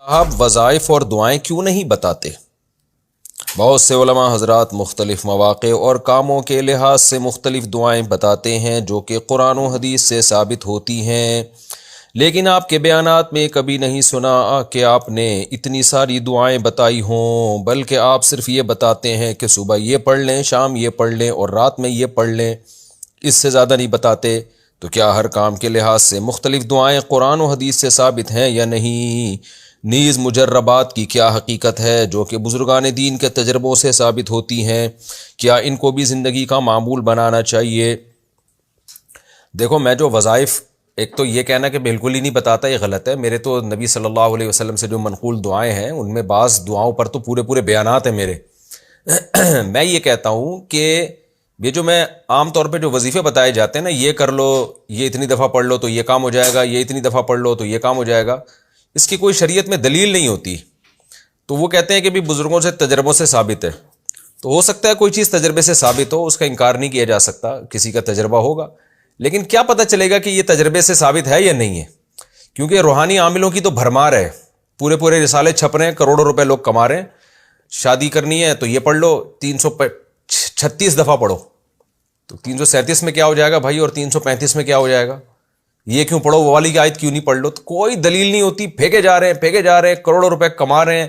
آپ وظائف اور دعائیں کیوں نہیں بتاتے؟ بہت سے علماء حضرات مختلف مواقع اور کاموں کے لحاظ سے مختلف دعائیں بتاتے ہیں جو کہ قرآن و حدیث سے ثابت ہوتی ہیں، لیکن آپ کے بیانات میں کبھی نہیں سنا کہ آپ نے اتنی ساری دعائیں بتائی ہوں، بلکہ آپ صرف یہ بتاتے ہیں کہ صبح یہ پڑھ لیں، شام یہ پڑھ لیں اور رات میں یہ پڑھ لیں، اس سے زیادہ نہیں بتاتے۔ تو کیا ہر کام کے لحاظ سے مختلف دعائیں قرآن و حدیث سے ثابت ہیں یا نہیں؟ نیز مجربات کی کیا حقیقت ہے جو کہ بزرگان دین کے تجربوں سے ثابت ہوتی ہیں؟ کیا ان کو بھی زندگی کا معمول بنانا چاہیے؟ دیکھو، میں جو وظائف، ایک تو یہ کہنا کہ بالکل ہی نہیں بتاتا، یہ غلط ہے۔ میرے تو نبی صلی اللہ علیہ وسلم سے جو منقول دعائیں ہیں ان میں بعض دعاؤں پر تو پورے بیانات ہیں میرے۔ میں یہ کہتا ہوں کہ یہ جو میں عام طور پہ جو وظیفے بتائے جاتے ہیں نا، یہ کر لو، یہ اتنی دفعہ پڑھ لو تو یہ کام ہو جائے گا، یہ اتنی دفعہ پڑھ لو تو یہ کام ہو جائے گا، اس کی کوئی شریعت میں دلیل نہیں ہوتی۔ تو وہ کہتے ہیں کہ بھی بزرگوں سے تجربوں سے ثابت ہے، تو ہو سکتا ہے کوئی چیز تجربے سے ثابت ہو، اس کا انکار نہیں کیا جا سکتا، کسی کا تجربہ ہوگا، لیکن کیا پتہ چلے گا کہ یہ تجربے سے ثابت ہے یا نہیں ہے؟ کیونکہ روحانی عاملوں کی تو بھرمار ہے، پورے رسالے چھپ رہے ہیں، کروڑوں روپے لوگ کما رہے ہیں۔ شادی کرنی ہے تو یہ پڑھ لو، 336 دفعہ پڑھو، تو 337 میں کیا ہو جائے گا بھائی، اور 335 میں کیا ہو جائے گا؟ یہ کیوں پڑھو، وہ والی آیت کیوں نہیں پڑھ لو؟ تو کوئی دلیل نہیں ہوتی، پھینکے جا رہے ہیں، کروڑوں روپے کما رہے ہیں۔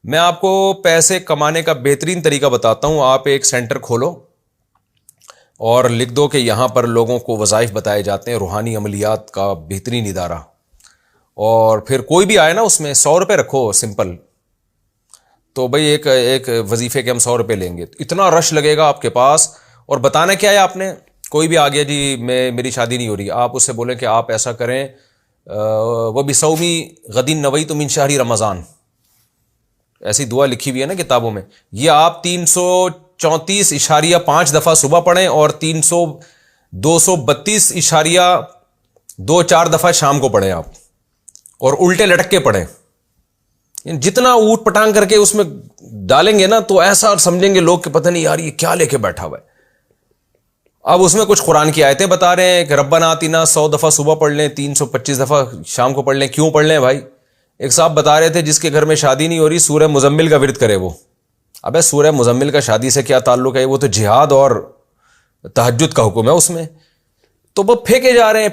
میں آپ کو پیسے کمانے کا بہترین طریقہ بتاتا ہوں۔ آپ ایک سینٹر کھولو اور لکھ دو کہ یہاں پر لوگوں کو وظائف بتائے جاتے ہیں، روحانی عملیات کا بہترین ادارہ، اور پھر کوئی بھی آئے نا، اس میں 100 روپے رکھو سمپل، تو بھئی ایک وظیفے کے ہم 100 روپے لیں گے، اتنا رش لگے گا آپ کے پاس۔ اور بتانا کیا ہے آپ نے؟ کوئی بھی آ گیا جی میری شادی نہیں ہو رہی، آپ اس سے بولیں کہ آپ ایسا کریں، وہ بصومی غدین نویت من شہر رمضان، ایسی دعا لکھی ہوئی ہے نا کتابوں میں، یہ آپ 334.5 دفعہ صبح پڑھیں اور 232.24 دفعہ شام کو پڑھیں آپ، اور الٹے لٹک کے پڑھیں۔ جتنا اوٹ پٹانگ کر کے اس میں ڈالیں گے نا تو ایسا سمجھیں گے لوگ کہ پتہ نہیں یار یہ کیا لے کے بیٹھا ہوا ہے۔ اب اس میں کچھ قرآن کی آیتیں بتا رہے ہیں کہ ربنا آتنا 100 دفعہ صبح پڑھ لیں، 325 دفعہ شام کو پڑھ لیں۔ کیوں پڑھ لیں بھائی؟ ایک صاحب بتا رہے تھے جس کے گھر میں شادی نہیں ہو رہی، سورہ مزمل کا ورد کرے وہ۔ ابے سورہ مزمل کا شادی سے کیا تعلق ہے؟ وہ تو جہاد اور تہجد کا حکم ہے اس میں۔ تو وہ پھینکے جا رہے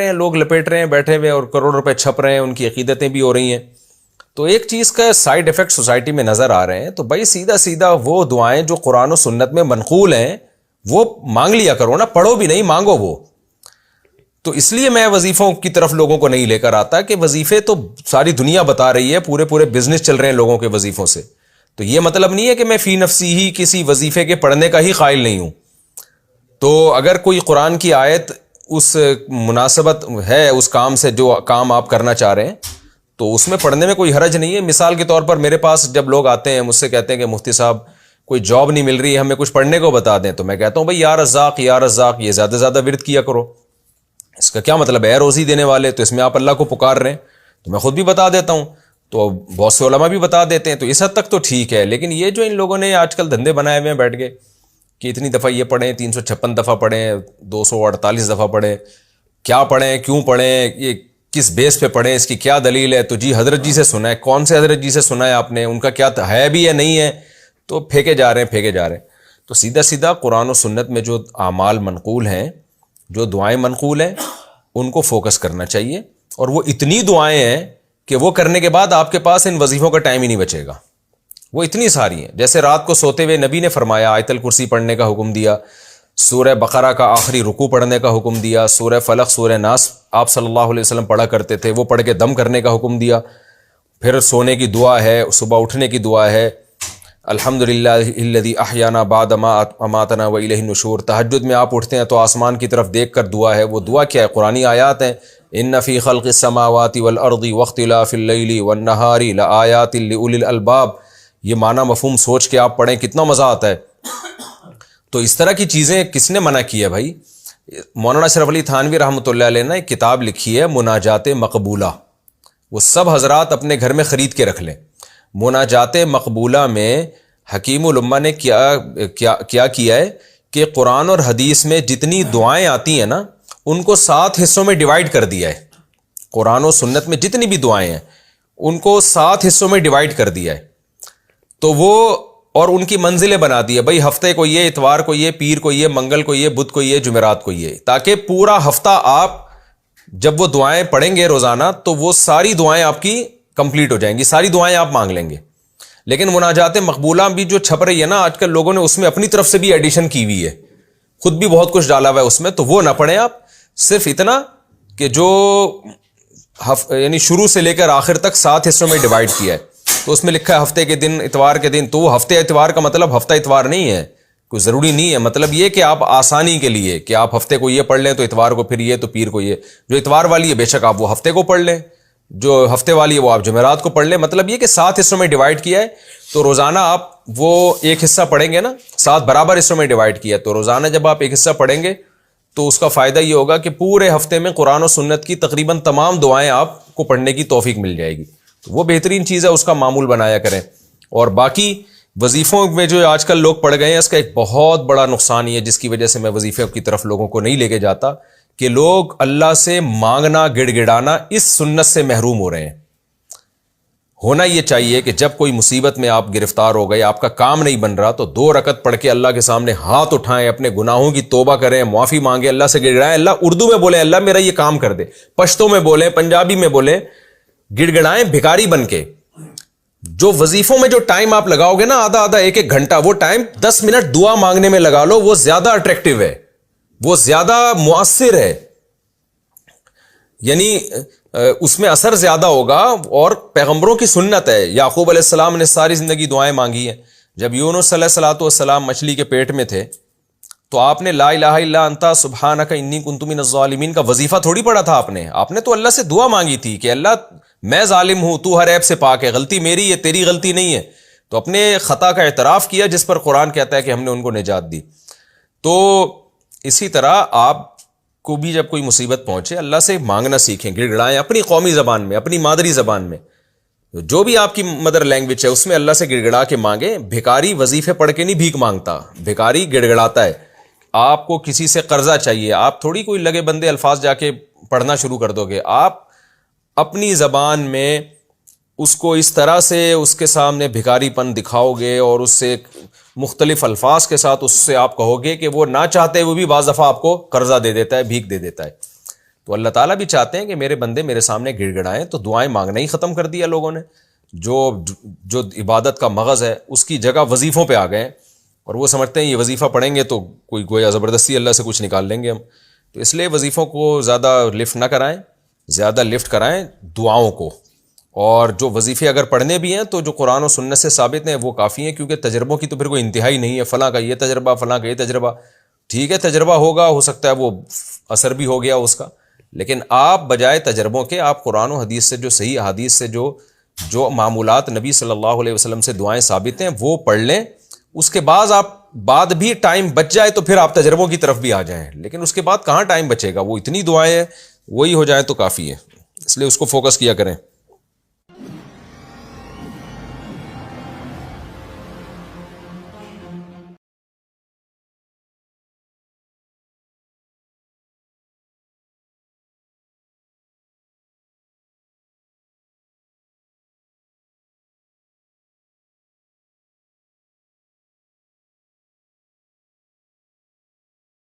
ہیں، لوگ لپیٹ رہے ہیں بیٹھے ہوئے، اور کروڑ روپے چھپ رہے ہیں، ان کی عقیدتیں بھی ہو رہی ہیں۔ تو ایک چیز کا سائیڈ ایفیکٹ سوسائٹی میں نظر آ رہے ہیں، تو بھائی سیدھا وہ دعائیں جو قرآن و سنت میں منقول ہیں وہ مانگ لیا کرو نا، پڑھو بھی نہیں، مانگو وہ۔ تو اس لیے میں وظیفوں کی طرف لوگوں کو نہیں لے کر آتا کہ وظیفے تو ساری دنیا بتا رہی ہے، پورے بزنس چل رہے ہیں لوگوں کے وظیفوں سے۔ تو یہ مطلب نہیں ہے کہ میں فی نفسی ہی کسی وظیفے کے پڑھنے کا ہی قائل نہیں ہوں۔ تو اگر کوئی قرآن کی آیت اس مناسبت ہے اس کام سے، جو کام آپ کرنا چاہ رہے ہیں، تو اس میں پڑھنے میں کوئی حرج نہیں ہے۔ مثال کے طور پر میرے پاس جب لوگ آتے ہیں، مجھ سے کہتے ہیں کہ مفتی صاحب کوئی جاب نہیں مل رہی ہے، ہمیں کچھ پڑھنے کو بتا دیں، تو میں کہتا ہوں بھئی یا رزاق یہ زیادہ ورد کیا کرو۔ اس کا کیا مطلب ہے؟ روزی دینے والے، تو اس میں آپ اللہ کو پکار رہے ہیں، تو میں خود بھی بتا دیتا ہوں، تو بہت سے علماء بھی بتا دیتے ہیں، تو اس حد تک تو ٹھیک ہے۔ لیکن یہ جو ان لوگوں نے آج کل دھندے بنائے ہوئے ہیں بیٹھ کے کہ اتنی دفعہ یہ پڑھیں، 356 دفعہ پڑھیں، 248 دفعہ پڑھیں، کیا پڑھیں، کیوں پڑھیں، یہ کس بیس پہ پڑھیں، اس کی کیا دلیل ہے؟ تو جی حضرت جی سے سنا ہے۔ کون سے حضرت جی سے سنا ہے آپ نے؟ ان کا کیا ہے بھی یا نہیں ہے؟ تو پھینکے جا رہے ہیں۔ تو سیدھا قرآن و سنت میں جو اعمال منقول ہیں، جو دعائیں منقول ہیں، ان کو فوکس کرنا چاہیے۔ اور وہ اتنی دعائیں ہیں کہ وہ کرنے کے بعد آپ کے پاس ان وظیفوں کا ٹائم ہی نہیں بچے گا، وہ اتنی ساری ہیں۔ جیسے رات کو سوتے ہوئے نبی نے فرمایا، آیت الکرسی پڑھنے کا حکم دیا، سورہ بقرہ کا آخری رکوع پڑھنے کا حکم دیا، سورہ فلق، سورہ ناس آپ صلی اللہ علیہ وسلم پڑھا کرتے تھے، وہ پڑھ کے دم کرنے کا حکم دیا۔ پھر سونے کی دعا ہے، صبح اٹھنے کی دعا ہے، الحمدللہ الذی احیانا بعد ما اماتنا والیہ النشور۔ تہجد میں آپ اٹھتے ہیں تو آسمان کی طرف دیکھ کر دعا ہے۔ وہ دعا کیا ہے؟ قرآنی آیات ہیں، ان فی خلق السماوات والارض واختلاف اللیل والنہار لآیات لأولی الالباب۔ یہ معنی مفہوم سوچ کے آپ پڑھیں، کتنا مزہ آتا ہے۔ تو اس طرح کی چیزیں کس نے منع کی ہے بھائی؟ مولانا اشرف علی تھانوی رحمۃ اللہ علیہ نے ایک کتاب لکھی ہے مناجات مقبولہ، وہ سب حضرات اپنے گھر میں خرید کے رکھ لیں۔ مناجات مقبولہ میں حکیم الامہ نے کیا کیا ہے کہ قرآن اور حدیث میں جتنی دعائیں آتی ہیں نا، ان کو 7 حصوں میں ڈیوائیڈ کر دیا ہے۔ قرآن و سنت میں جتنی بھی دعائیں ہیں ان کو 7 حصوں میں ڈیوائڈ کر دیا ہے. تو وہ اور ان کی منزلیں بنا دی ہے, بھائی ہفتے کو یہ, اتوار کو یہ, پیر کو یہ, منگل کو یہ, بدھ کو یہ, جمعرات کو یہ, تاکہ پورا ہفتہ آپ جب وہ دعائیں پڑھیں گے روزانہ تو وہ ساری دعائیں آپ کی کمپلیٹ ہو جائیں گی, ساری دعائیں آپ مانگ لیں گے. لیکن مناجات مقبولہ بھی جو چھپ رہی ہے نا آج کل, لوگوں نے اس میں اپنی طرف سے بھی ایڈیشن کی ہوئی ہے, خود بھی بہت کچھ ڈالا ہوا ہے اس میں, تو وہ نہ پڑھیں آپ. صرف اتنا کہ جو یعنی شروع سے لے کر آخر تک 7 حصوں میں ڈیوائڈ کیا ہے, تو اس میں لکھا ہے ہفتے کے دن, اتوار کے دن, تو وہ ہفتے اتوار کا مطلب ہفتہ اتوار نہیں ہے, کوئی ضروری نہیں ہے. مطلب یہ کہ آپ آسانی کے لیے کہ آپ ہفتے کو یہ پڑھ لیں تو اتوار کو پھر یہ, تو پیر کو یہ. جو اتوار والی ہے بے شک آپ وہ ہفتے کو پڑھ لیں, جو ہفتے والی ہے وہ آپ جمعرات کو پڑھ لیں. مطلب یہ کہ 7 حصوں میں ڈیوائڈ کیا ہے, تو روزانہ آپ وہ ایک حصہ پڑھیں گے نا, 7 برابر حصوں میں ڈیوائڈ کیا ہے, تو روزانہ جب آپ ایک حصہ پڑھیں گے تو اس کا فائدہ یہ ہوگا کہ پورے ہفتے میں قرآن و سنت کی تقریباً تمام دعائیں آپ کو پڑھنے کی توفیق مل جائے گی. تو وہ بہترین چیز ہے, اس کا معمول بنایا کریں. اور باقی وظیفوں میں جو آج کل لوگ پڑھ گئے ہیں, اس کا ایک بہت بڑا نقصان یہ ہے, جس کی وجہ سے میں وظیفے کی طرف لوگوں کو نہیں لے کے جاتا, کہ لوگ اللہ سے مانگنا, گڑ گڑانا اس سنت سے محروم ہو رہے ہیں. ہونا یہ چاہیے کہ جب کوئی مصیبت میں آپ گرفتار ہو گئے, آپ کا کام نہیں بن رہا, تو 2 رکعت پڑھ کے اللہ کے سامنے ہاتھ اٹھائیں, اپنے گناہوں کی توبہ کریں, معافی مانگیں, اللہ سے گڑ گڑائیں. اللہ اردو میں بولیں اللہ میرا یہ کام کر دے, پشتو میں بولیں, پنجابی میں بولیں, گڑ گڑائیں بھکاری بن کے. جو وظیفوں میں جو ٹائم آپ لگاؤ گے نا, آدھا 1 گھنٹہ, وہ ٹائم 10 منٹ دعا مانگنے میں لگا لو, وہ زیادہ اٹریکٹیو ہے, وہ زیادہ مؤثر ہے, یعنی اس میں اثر زیادہ ہوگا. اور پیغمبروں کی سنت ہے, یعقوب علیہ السلام نے ساری زندگی دعائیں مانگی ہیں. جب یونس علیہ الصلوۃ والسلام مچھلی کے پیٹ میں تھے, تو آپ نے لا الہ الا انت سبحانک انی کنت من الظالمین کا وظیفہ تھوڑی پڑھا تھا آپ نے تو اللہ سے دعا مانگی تھی کہ اللہ میں ظالم ہوں, تو ہر عیب سے پاک ہے, غلطی میری ہے, تیری غلطی نہیں ہے. تو اپنے خطا کا اعتراف کیا, جس پر قرآن کہتا ہے کہ ہم نے ان کو نجات دی. تو اسی طرح آپ کو بھی جب کوئی مصیبت پہنچے, اللہ سے مانگنا سیکھیں, گڑ گڑائیں اپنی قومی زبان میں, اپنی مادری زبان میں, جو بھی آپ کی مدر لینگویج ہے اس میں اللہ سے گڑ گڑا کے مانگیں. بھکاری وظیفے پڑھ کے نہیں بھیک مانگتا, بھکاری گڑ گڑاتا ہے. آپ کو کسی سے قرضہ چاہیے, آپ تھوڑی کوئی لگے بندے الفاظ جا کے پڑھنا شروع کر دو گے, آپ اپنی زبان میں اس کو اس طرح سے اس کے سامنے بھکاری پن دکھاؤ گے, اور اس سے مختلف الفاظ کے ساتھ اس سے آپ کہو گے کہ وہ نہ چاہتے وہ بھی بعض دفعہ آپ کو قرضہ دے دیتا ہے, بھیک دے دیتا ہے. تو اللہ تعالیٰ بھی چاہتے ہیں کہ میرے بندے میرے سامنے گڑ گڑائیں. تو دعائیں مانگنا ہی ختم کر دیا لوگوں نے, جو عبادت کا مغز ہے اس کی جگہ وظیفوں پہ آ گئے, اور وہ سمجھتے ہیں یہ وظیفہ پڑھیں گے تو کوئی گویا زبردستی اللہ سے کچھ نکال لیں گے ہم. تو اس لیے وظیفوں کو زیادہ لفٹ نہ کرائیں, زیادہ لفٹ کرائیں دعاؤں کو. اور جو وظیفے اگر پڑھنے بھی ہیں تو جو قرآن و سنت سے ثابت ہیں وہ کافی ہیں, کیونکہ تجربوں کی تو پھر کوئی انتہائی نہیں ہے. فلاں کا یہ تجربہ, فلاں کا یہ تجربہ, ٹھیک ہے تجربہ ہوگا, ہو سکتا ہے وہ اثر بھی ہو گیا اس کا, لیکن آپ بجائے تجربوں کے آپ قرآن و حدیث سے, جو صحیح حدیث سے جو معمولات نبی صلی اللہ علیہ وسلم سے دعائیں ثابت ہیں وہ پڑھ لیں. اس کے بعد بھی ٹائم بچ جائے تو پھر آپ تجربوں کی طرف بھی آ جائیں, لیکن اس کے بعد کہاں ٹائم بچے گا, وہ اتنی دعائیں وہی ہو جائیں تو کافی ہے. اس لیے اس کو فوکس کیا کریں.